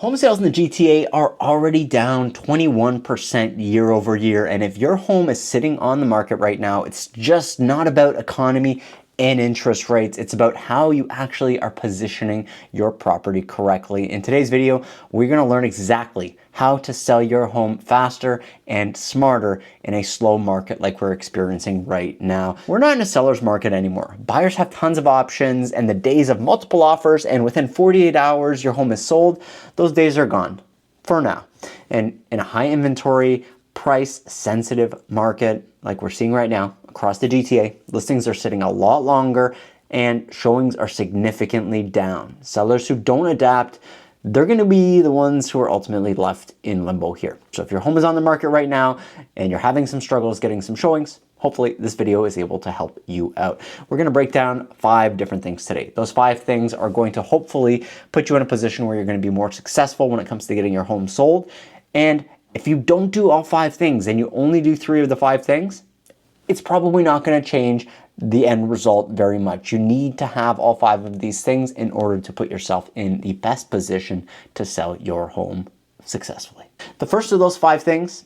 Home sales in the GTA are already down 21% year over year. And if your home is sitting on the market right now, it's just not about economy and interest rates. It's about how you actually are positioning your property correctly. In today's video, we're going to learn exactly how to sell your home faster and smarter in a slow market like we're experiencing right now. We're not in a seller's market anymore. Buyers have tons of options, and the days of multiple offers and within 48 hours your home is sold, those days are gone for now. And in a high inventory, price sensitive market like we're seeing right now across the GTA, listings are sitting a lot longer and showings are significantly down. Sellers who don't adapt, they're going to be the ones who are ultimately left in limbo here. So if your home is on the market right now and you're having some struggles getting some showings, hopefully this video is able to help you out. We're going to break down 5 different things today. Those 5 things are going to hopefully put you in a position where you're going to be more successful when it comes to getting your home sold. And if you don't do all 5 things and you only do 3 of the 5 things, it's probably not going to change the end result very much. You need to have all 5 of these things in order to put yourself in the best position to sell your home successfully. The first of those 5 things,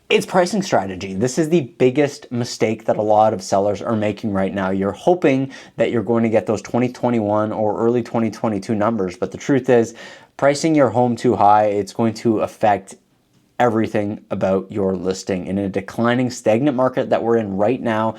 it's pricing strategy. This is the biggest mistake that a lot of sellers are making right now. You're hoping that you're going to get those 2021 or early 2022 numbers, but the truth is pricing your home too high, it's going to affect everything about your listing. In a declining, stagnant market that we're in right now,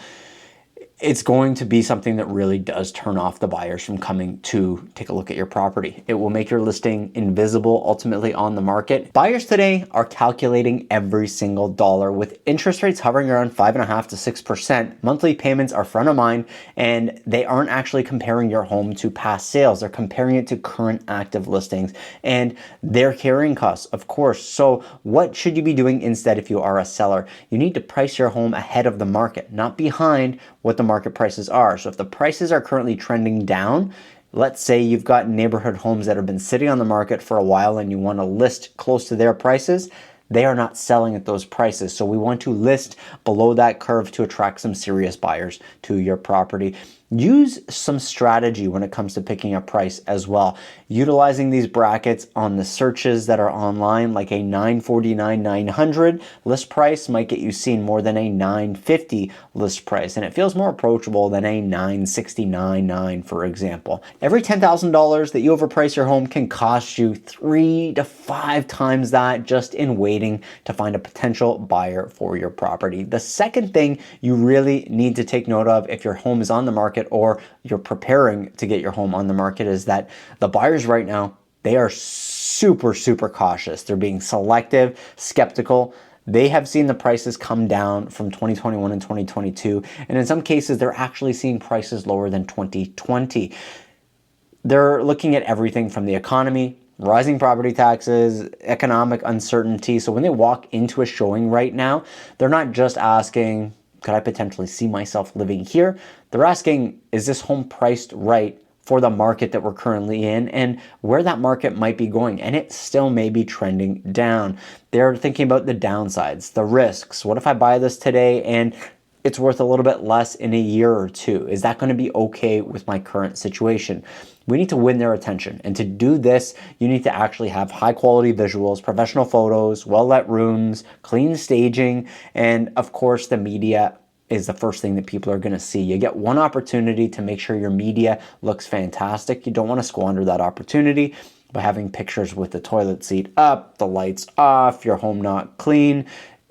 it's going to be something that really does turn off the buyers from coming to take a look at your property. It will make your listing invisible ultimately on the market. Buyers today are calculating every single dollar. With interest rates hovering around 5.5% to 6%, monthly payments are front of mind, and they aren't actually comparing your home to past sales. They're comparing it to current active listings and their carrying costs, of course. So what should you be doing instead if you are a seller? You need to price your home ahead of the market, not behind what the market prices are. So if the prices are currently trending down, let's say you've got neighborhood homes that have been sitting on the market for a while and you want to list close to their prices, they are not selling at those prices. So we want to list below that curve to attract some serious buyers to your property. Use some strategy when it comes to picking a price as well. Utilizing these brackets on the searches that are online, like a $949, $900 list price might get you seen more than a $950 list price. And it feels more approachable than a $969.9, for example. Every $10,000 that you overprice your home can cost you 3 to 5 times that just in waiting to find a potential buyer for your property. The second thing you really need to take note of if your home is on the market or you're preparing to get your home on the market is that the buyers right now, they are super cautious. They're being selective, skeptical. They have seen the prices come down from 2021 and 2022, and in some cases they're actually seeing prices lower than 2020. They're looking at everything from the economy, rising property taxes, economic uncertainty. So when they walk into a showing right now, they're not just asking, could I potentially see myself living here? They're asking, is this home priced right for the market that we're currently in and where that market might be going? And it still may be trending down. They're thinking about the downsides, the risks. What if I buy this today and it's worth a little bit less in a year or two? Is that going to be okay with my current situation? We need to win their attention. And to do this, you need to actually have high quality visuals, professional photos, well-lit rooms, clean staging, and of course the media is the first thing that people are going to see. You get one opportunity to make sure your media looks fantastic. You don't want to squander that opportunity by having pictures with the toilet seat up, the lights off, your home not clean,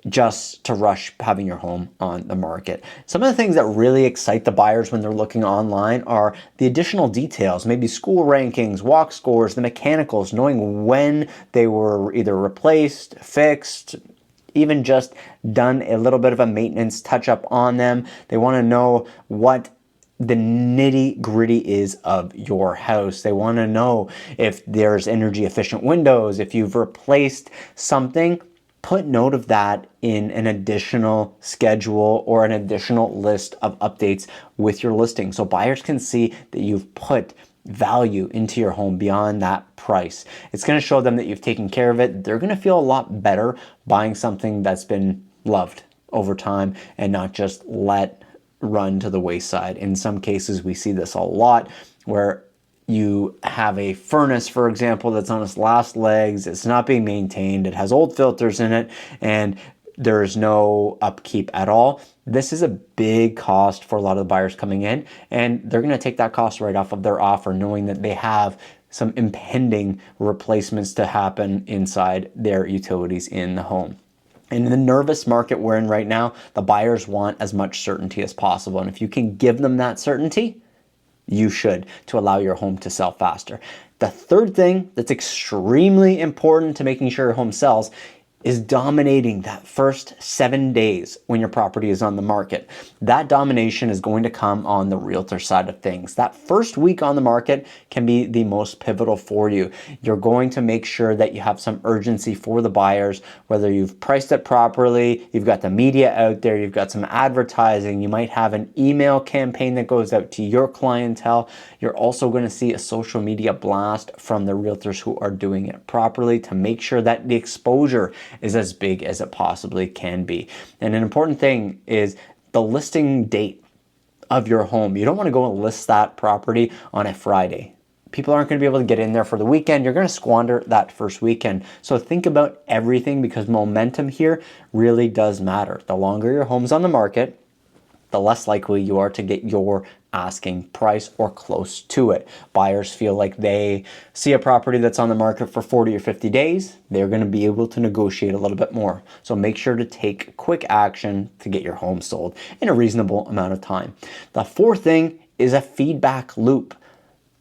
just to rush having your home on the market. Some of the things that really excite the buyers when they're looking online are the additional details, maybe school rankings, walk scores, the mechanicals, knowing when they were either replaced, fixed, even just done a little bit of a maintenance touch up on them. They want to know what the nitty gritty is of your house. They want to know if there's energy efficient windows, if you've replaced something. Put note of that in an additional schedule or an additional list of updates with your listing so buyers can see that you've put value into your home beyond that price. It's going to show them that you've taken care of it. They're going to feel a lot better buying something that's been loved over time and not just let run to the wayside. In some cases, we see this a lot where you have a furnace, for example, that's on its last legs, it's not being maintained, it has old filters in it, and there's no upkeep at all. This is a big cost for a lot of the buyers coming in, and they're going to take that cost right off of their offer, knowing that they have some impending replacements to happen inside their utilities in the home. And in the nervous market we're in right now, the buyers want as much certainty as possible. And if you can give them that certainty, you should, to allow your home to sell faster. The third thing that's extremely important to making sure your home sells is dominating that first 7 days when your property is on the market. That domination is going to come on the realtor side of things. That first week on the market can be the most pivotal for you. You're going to make sure that you have some urgency for the buyers, whether you've priced it properly, you've got the media out there, you've got some advertising, you might have an email campaign that goes out to your clientele. You're also going to see a social media blast from the realtors who are doing it properly to make sure that the exposure is as big as it possibly can be. And an important thing is the listing date of your home. You don't want to go and list that property on a Friday. People aren't going to be able to get in there for the weekend. You're going to squander that first weekend. So think about everything, because momentum here really does matter. The longer your home's on the market, the less likely you are to get your asking price or close to it. Buyers feel like they see a property that's on the market for 40 or 50 days, they're going to be able to negotiate a little bit more. So make sure to take quick action to get your home sold in a reasonable amount of time. The fourth thing is a feedback loop.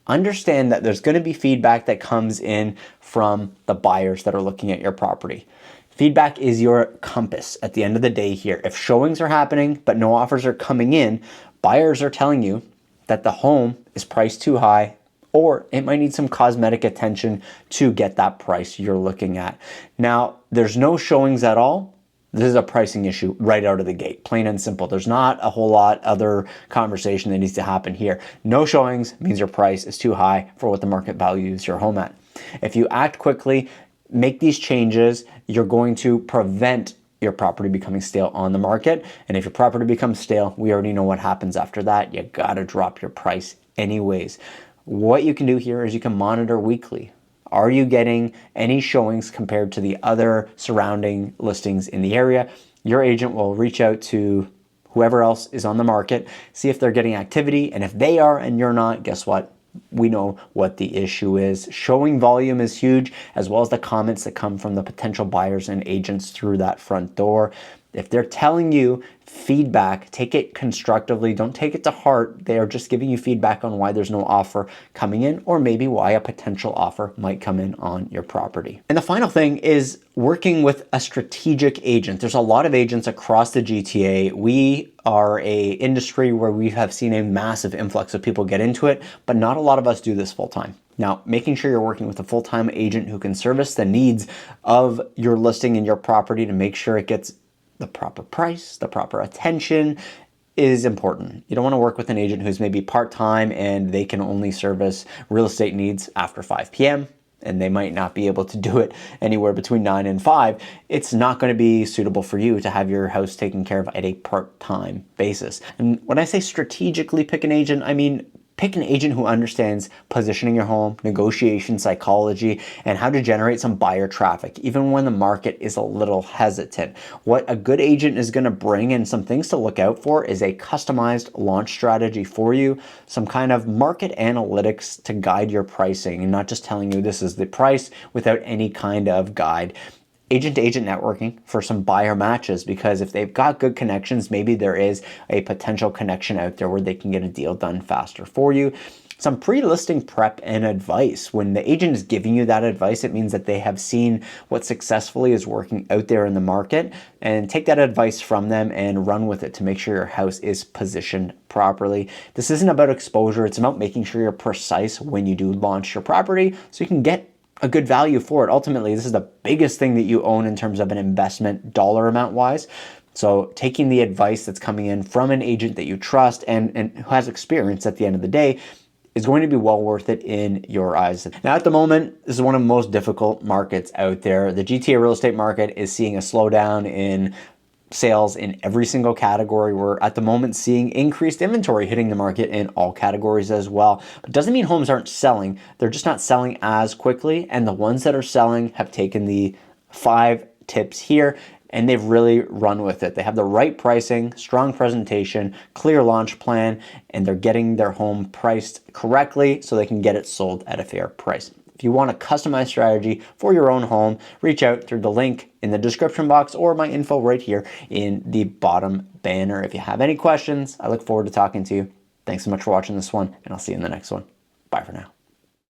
Understand that there's going to be feedback that comes in from the buyers that are looking at your property. Feedback is your compass at the end of the day here. If showings are happening but no offers are coming in, buyers are telling you that the home is priced too high, or it might need some cosmetic attention to get that price you're looking at. Now, there's no showings at all. This is a pricing issue right out of the gate, plain and simple. There's not a whole lot other conversation that needs to happen here. No showings means your price is too high for what the market values your home at. If you act quickly, make these changes, you're going to prevent your property becoming stale on the market. And if your property becomes stale, we already know what happens after that. You gotta drop your price anyways. What you can do here is you can monitor weekly. Are you getting any showings compared to the other surrounding listings in the area? Your agent will reach out to whoever else is on the market, see if they're getting activity, and if they are and you're not, guess what? We know what the issue is. Showing volume is huge, as well as the comments that come from the potential buyers and agents through that front door. If they're telling you feedback, take it constructively. Don't take it to heart. They are just giving you feedback on why there's no offer coming in, or maybe why a potential offer might come in on your property. And the final thing is working with a strategic agent. There's a lot of agents across the GTA. We are a industry where we have seen a massive influx of people get into it, but not a lot of us do this full time. Now, making sure you're working with a full-time agent who can service the needs of your listing and your property to make sure it gets the proper price, the proper attention is important. You don't want to work with an agent who's maybe part-time and they can only service real estate needs after 5 p.m. and they might not be able to do it anywhere between 9 and 5. It's not going to be suitable for you to have your house taken care of at a part-time basis. And when I say strategically pick an agent, I mean pick an agent who understands positioning your home, negotiation psychology, and how to generate some buyer traffic, even when the market is a little hesitant. What a good agent is going to bring, and some things to look out for, is a customized launch strategy for you, some kind of market analytics to guide your pricing, and not just telling you this is the price without any kind of guide. Agent-to-agent networking for some buyer matches, because if they've got good connections, maybe there is a potential connection out there where they can get a deal done faster for you. Some pre-listing prep and advice. When the agent is giving you that advice, it means that they have seen what successfully is working out there in the market, and take that advice from them and run with it to make sure your house is positioned properly. This isn't about exposure. It's about making sure you're precise when you do launch your property so you can get a good value for it. Ultimately, this is the biggest thing that you own in terms of an investment dollar amount wise. So taking the advice that's coming in from an agent that you trust and who has experience at the end of the day is going to be well worth it in your eyes. Now, at the moment, this is one of the most difficult markets out there. The GTA real estate market is seeing a slowdown in sales in every single category. We're at the moment seeing increased inventory hitting the market in all categories as well. But it doesn't mean homes aren't selling. They're just not selling as quickly. And the ones that are selling have taken the 5 tips here and they've really run with it. They have the right pricing, strong presentation, clear launch plan, and they're getting their home priced correctly so they can get it sold at a fair price. If you want a customized strategy for your own home, reach out through the link in the description box or my info right here in the bottom banner. If you have any questions, I look forward to talking to you. Thanks so much for watching this one, and I'll see you in the next one. Bye for now.